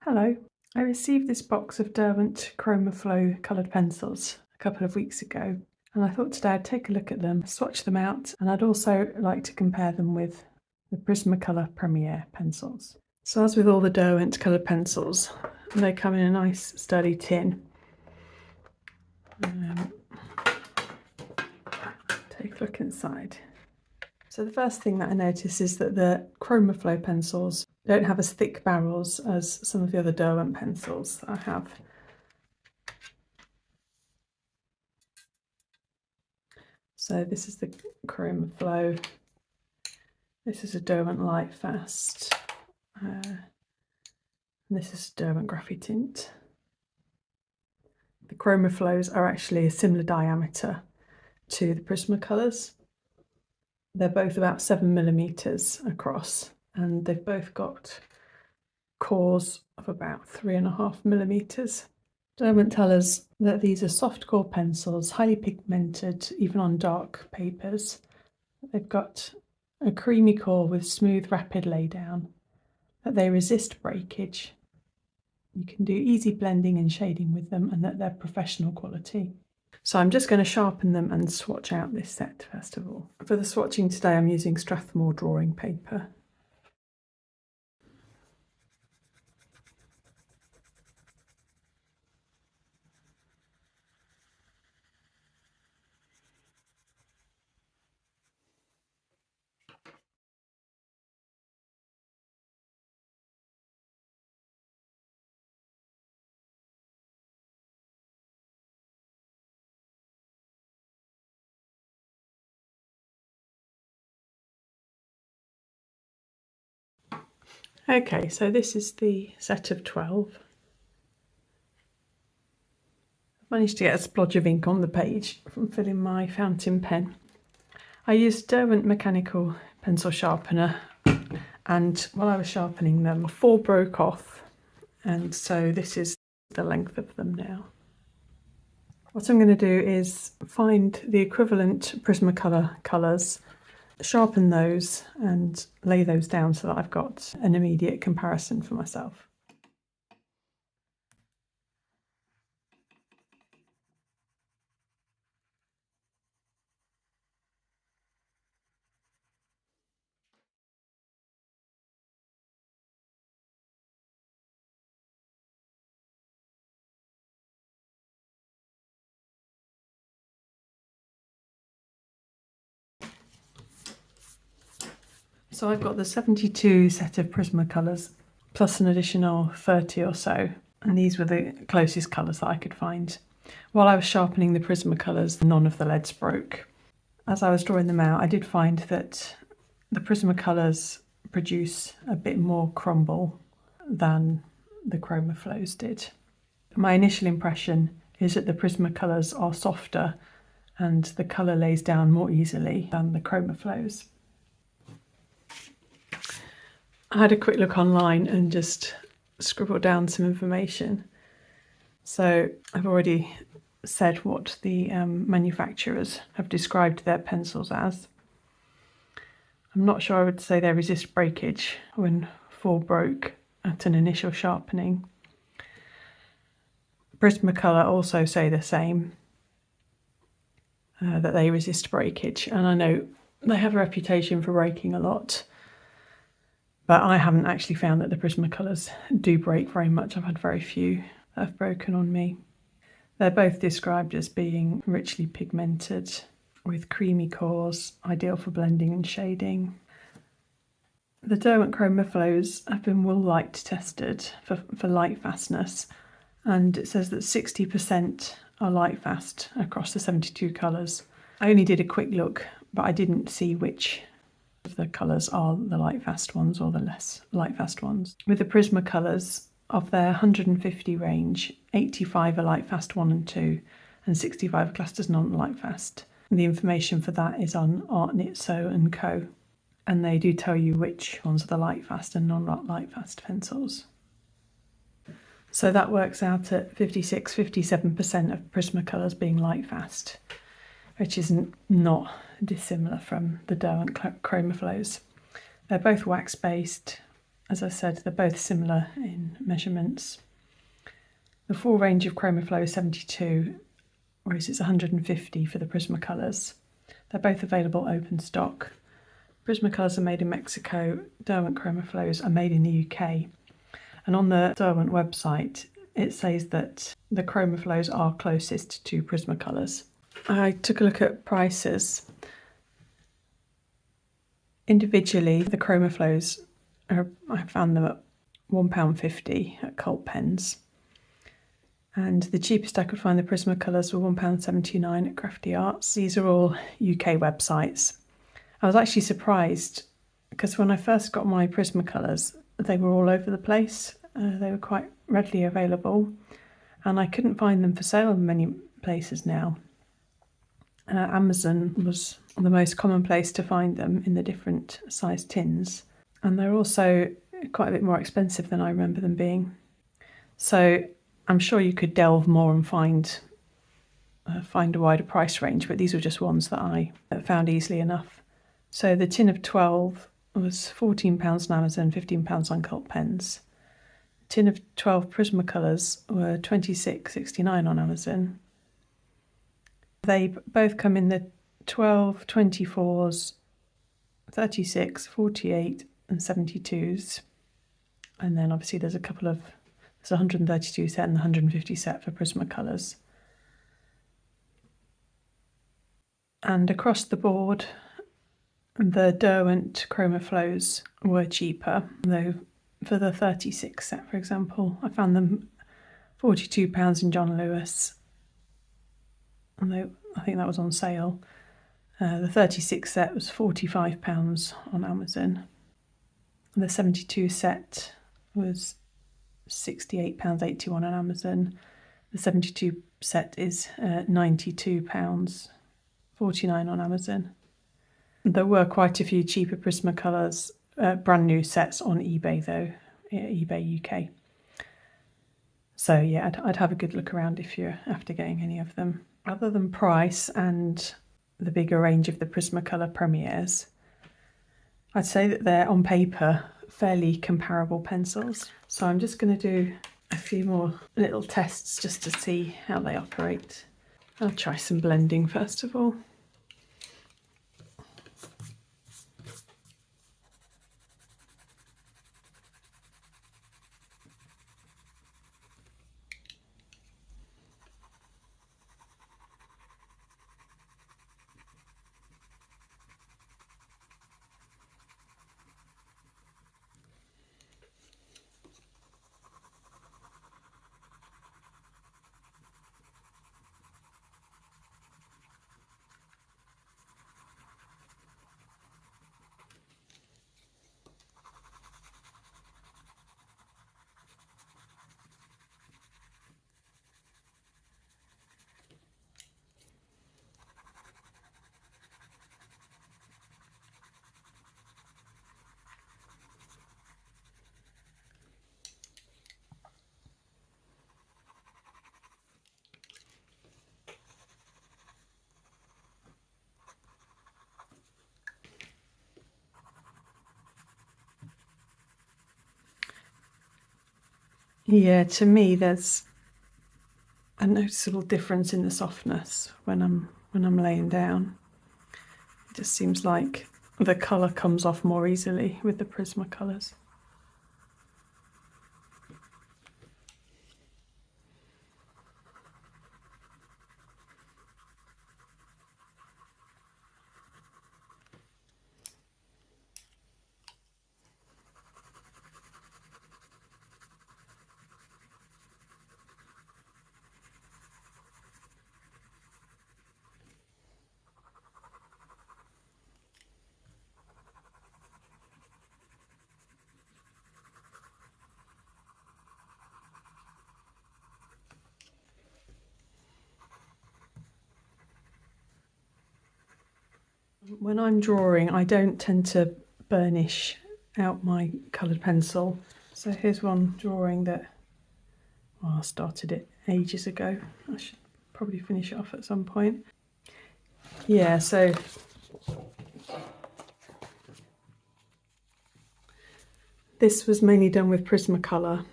Hello, I received this box of Derwent Chromaflow coloured pencils a couple of weeks ago, and I thought today I'd take a look at them, swatch them out, and I'd also like to compare them with the Prismacolor Premier pencils. So as with all the Derwent coloured pencils, they come in a nice sturdy tin. Take a look inside. So the first thing that I notice is that the Chromaflow pencils don't have as thick barrels as some of the other Derwent pencils that I have. So this is the Chromaflow. This is a Derwent Lightfast. This is Derwent Graphitint. The Chromaflows are actually a similar diameter to the Prismacolors. They're both about 7mm across, and they've both got cores of about 3.5mm. Derwent tell us that these are soft core pencils, highly pigmented, even on dark papers. They've got a creamy core with smooth, rapid laydown, that they resist breakage. You can do easy blending and shading with them, and that they're professional quality. So I'm just going to sharpen them and swatch out this set first of all. For the swatching today, I'm using Strathmore drawing paper. Okay, so this is the set of 12. I've managed to get a splodge of ink on the page from filling my fountain pen. I used Derwent mechanical pencil sharpener, and while I was sharpening them, 4 broke off, and so this is the length of them now. What I'm going to do is find the equivalent Prismacolor colours, sharpen those and lay those down so that I've got an immediate comparison for myself. So I've got the 72 set of Prismacolors plus an additional 30 or so, and these were the closest colours that I could find. While I was sharpening the Prismacolors, none of the leads broke. As I was drawing them out, I did find that the Prismacolors produce a bit more crumble than the Chromaflows did. My initial impression is that the Prismacolors are softer and the colour lays down more easily than the Chromaflows. I had a quick look online and just scribbled down some information. So I've already said what the manufacturers have described their pencils as. I'm not sure I would say they resist breakage when 4 broke at an initial sharpening. Prismacolor also say the same, that they resist breakage, and I know they have a reputation for breaking a lot, but I haven't actually found that the Prismacolors do break very much. I've had very few that have broken on me. They're both described as being richly pigmented with creamy cores, ideal for blending and shading. The Derwent Chromaflows have been wool light tested for light fastness, and it says that 60% are light fast across the 72 colours. I only did a quick look, but I didn't see which of the colours are the light fast ones or the less light fast ones. With the Prismacolors, of their 150 range, 85 are light fast 1 and 2, and 65 are classed as non-light fast. And the information for that is on Art Knit Sew and Co. And they do tell you which ones are the light fast and non-light fast pencils. So that works out at 56–57% of Prismacolors being light fast, which is not dissimilar from the Derwent Chromaflows. They're both wax based, as I said, they're both similar in measurements. The full range of Chromaflow is 72, whereas it's 150 for the Prismacolors. They're both available open stock. Prismacolors are made in Mexico, Derwent Chromaflows are made in the UK. And on the Derwent website, it says that the Chromaflows are closest to Prismacolors. I took a look at prices. Individually, the Chromaflows, I found them at £1.50 at Cult Pens. And the cheapest I could find the Prismacolors were £1.79 at Crafty Arts. These are all UK websites. I was actually surprised because when I first got my Prismacolors, they were all over the place. They were quite readily available, and I couldn't find them for sale in many places now. Amazon was the most common place to find them in the different size tins, and they're also quite a bit more expensive than I remember them being. So I'm sure you could delve more and find a wider price range, but these were just ones that I found easily enough. So the tin of 12 was £14 on Amazon, £15 on Cult Pens. The tin of 12 Prismacolors were £26.69 on Amazon. They both come in the 12, 24s, 36, 48 and 72s. And then obviously there's a 132 set and the 150 set for Prismacolors. And across the board, the Derwent Chromaflows were cheaper, though for the 36 set, for example, I found them £42 in John Lewis, although I think that was on sale. The 36 set was £45 on Amazon. The 72 set was £68.81 on Amazon. The 72 set is £92.49 on Amazon. There were quite a few cheaper Prismacolors, brand new sets on eBay though, eBay UK. So yeah, I'd have a good look around if you're after getting any of them. Other than price and the bigger range of the Prismacolor Premieres, I'd say that they're on paper fairly comparable pencils. So I'm just going to do a few more little tests just to see how they operate. I'll try some blending first of all. Yeah, to me there's a noticeable difference in the softness when I'm laying down. It just seems like the colour comes off more easily with the Prismacolors. When I'm drawing, I don't tend to burnish out my coloured pencil. So here's one drawing that, well, I started it ages ago. I should probably finish it off at some point. Yeah, so This was mainly done with Prismacolor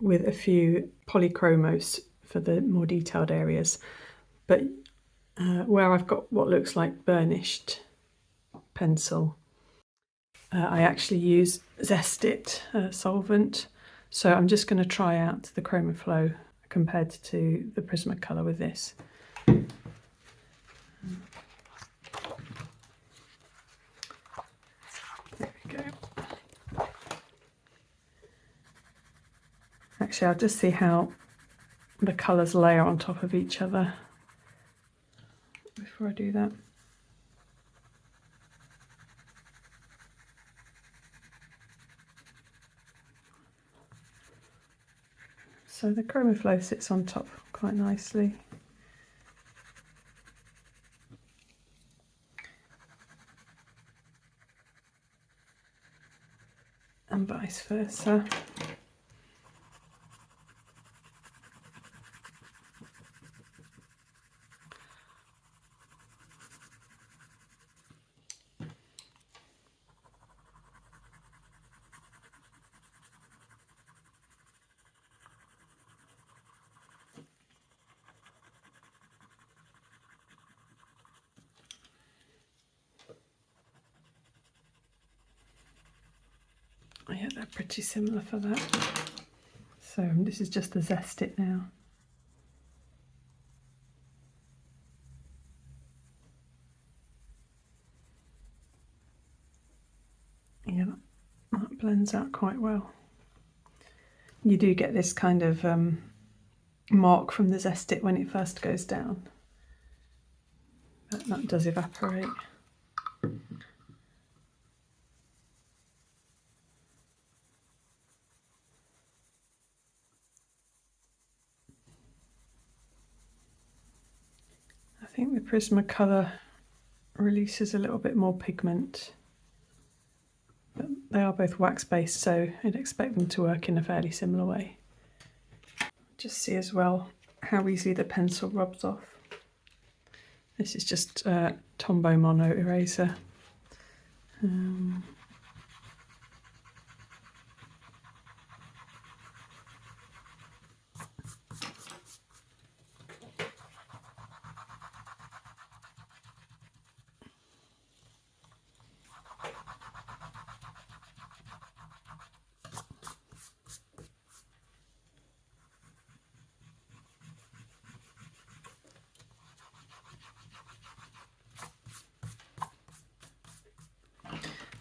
with a few polychromos for the more detailed areas, but where I've got what looks like burnished pencil, I actually use Zest It solvent, so I'm just going to try out the Chromaflow compared to the Prismacolor with this. There we go. Actually, I'll just see how the colours layer on top of each other before I do that. So the Chromaflow sits on top quite nicely. And vice versa. Yeah, they're pretty similar for that. So this is just the Zest It now. Yeah, that blends out quite well. You do get this kind of mark from the Zest It when it first goes down, but that does evaporate. I think the Prismacolor releases a little bit more pigment, but they are both wax based, so I'd expect them to work in a fairly similar way. Just see as well how easily the pencil rubs off. This is just Tombow Mono eraser.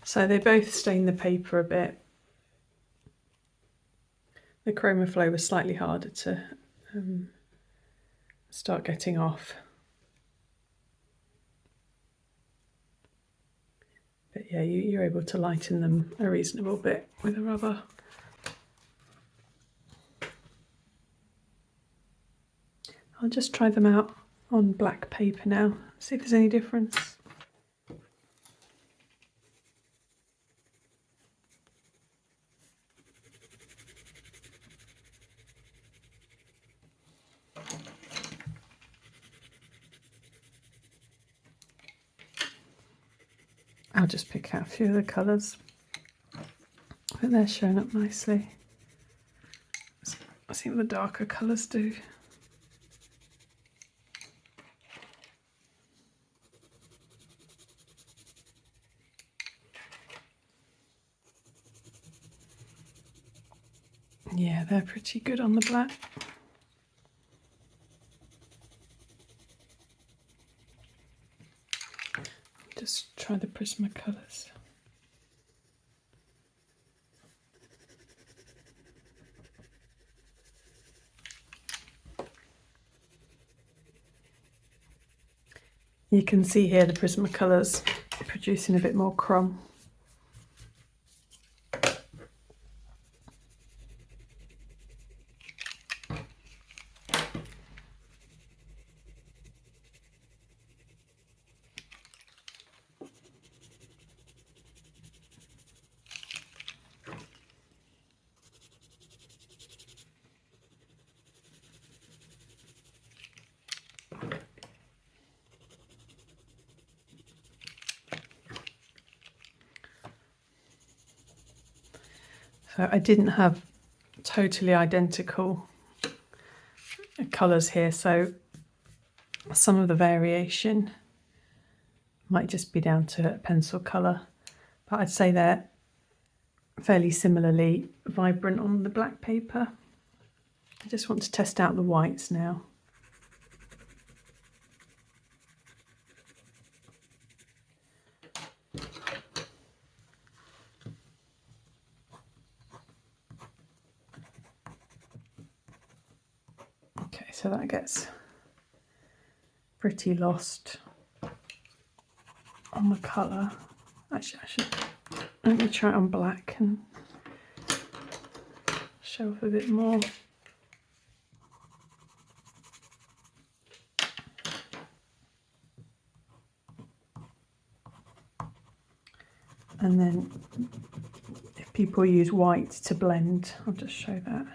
So they both stain the paper a bit. The Chromaflow was slightly harder to start getting off. But yeah, you're able to lighten them a reasonable bit with a rubber. I'll just try them out on black paper now, see if there's any difference. I'll just pick out a few of the colours, but they're showing up nicely. I think the darker colours do. Yeah, they're pretty good on the black. Just try the Prismacolors. You can see here the Prismacolors producing a bit more crumb. So I didn't have totally identical colours here, so some of the variation might just be down to pencil colour, but I'd say they're fairly similarly vibrant on the black paper. I just want to test out the whites now. Okay, so that gets pretty lost on the colour. Actually, let me try it on black and show off a bit more. And then if people use white to blend, I'll just show that.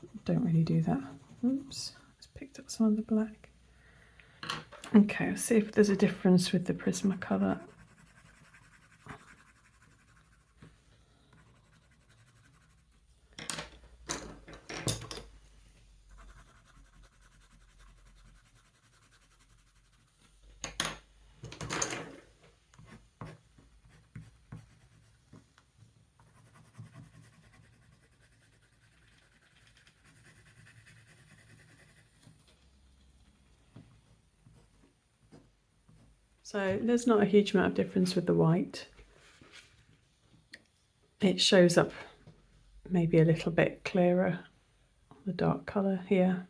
I don't really do that. Oops, just picked up some of the black. Okay, let's see if there's a difference with the Prismacolor. So there's not a huge amount of difference with the white. It shows up maybe a little bit clearer, the dark colour here.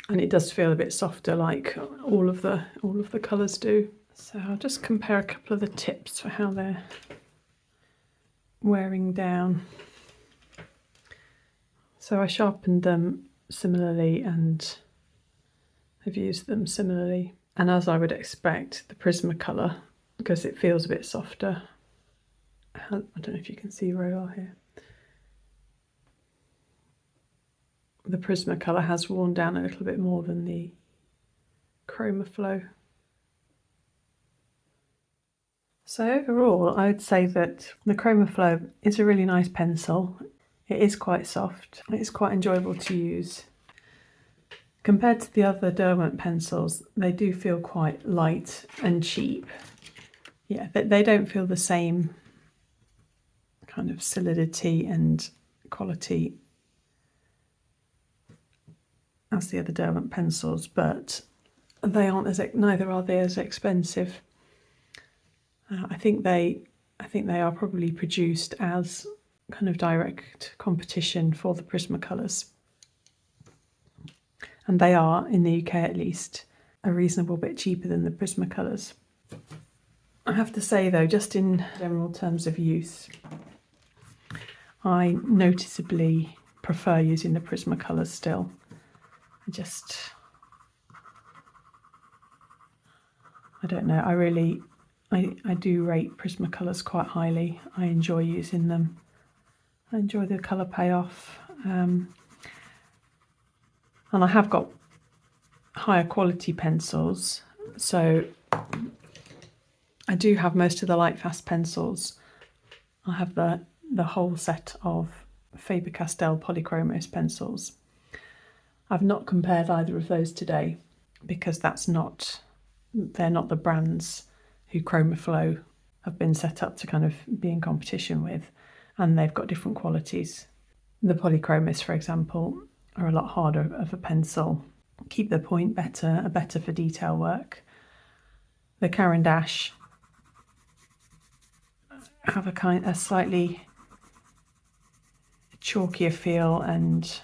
And it does feel a bit softer, like all of the colours do. So I'll just compare a couple of the tips for how they're wearing down. So I sharpened them similarly and have used them similarly. And as I would expect, the Prismacolor, because it feels a bit softer. I don't know if you can see very well here. The Prismacolor has worn down a little bit more than the Chromaflow. So overall, I would say that the Chromaflow is a really nice pencil. It is quite soft. It's quite enjoyable to use. Compared to the other Derwent pencils, they do feel quite light and cheap. Yeah, they don't feel the same kind of solidity and quality as the other Derwent pencils, but they aren't neither are they as expensive. I think they are probably produced as kind of direct competition for the Prismacolors. And they are, in the UK at least, a reasonable bit cheaper than the Prismacolors. I have to say though, just in general terms of use, I noticeably prefer using the Prismacolors still. I don't know, I do rate Prismacolors quite highly. I enjoy using them. I enjoy the colour payoff. And I have got higher quality pencils, so I do have most of the Lightfast pencils. I have the whole set of Faber-Castell Polychromos pencils. I've not compared either of those today because they're not the brands who Chromaflow have been set up to kind of be in competition with, and they've got different qualities. The Polychromos, for example, are a lot harder of a pencil, keep the point better, are better for detail work. The Caran d'Ache have a slightly chalkier feel, and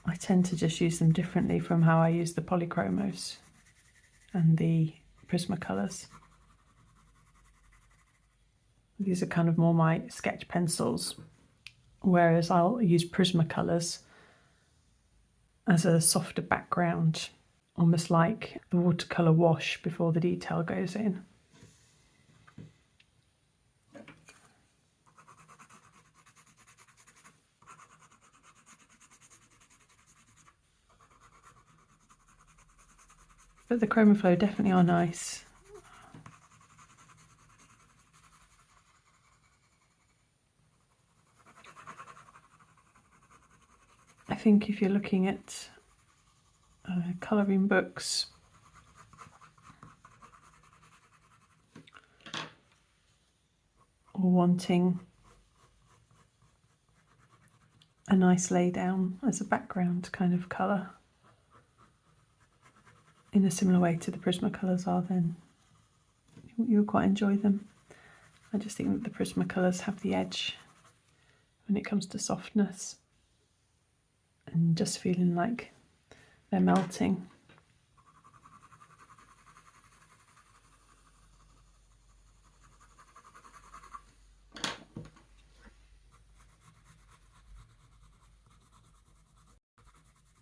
I tend to just use them differently from how I use the Polychromos and the Prismacolors. These are kind of more my sketch pencils, whereas I'll use Prismacolors as a softer background, almost like the watercolour wash before the detail goes in. But the Chromaflow definitely are nice. think if you're looking at colouring books, or wanting a nice laydown as a background kind of colour in a similar way to the Prismacolors are, then you'll quite enjoy them. I just think that the Prismacolors have the edge when it comes to softness and just feeling like they're melting.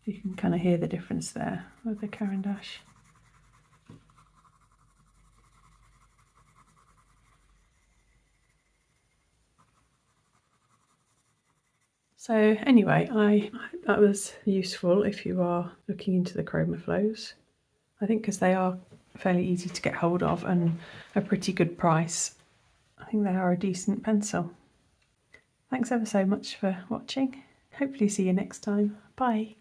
You can kind of hear the difference there with the Caran d'Ache. So anyway, I hope that was useful if you are looking into the Chromaflows. I think because they are fairly easy to get hold of and a pretty good price, I think they are a decent pencil. Thanks ever so much for watching. Hopefully see you next time. Bye.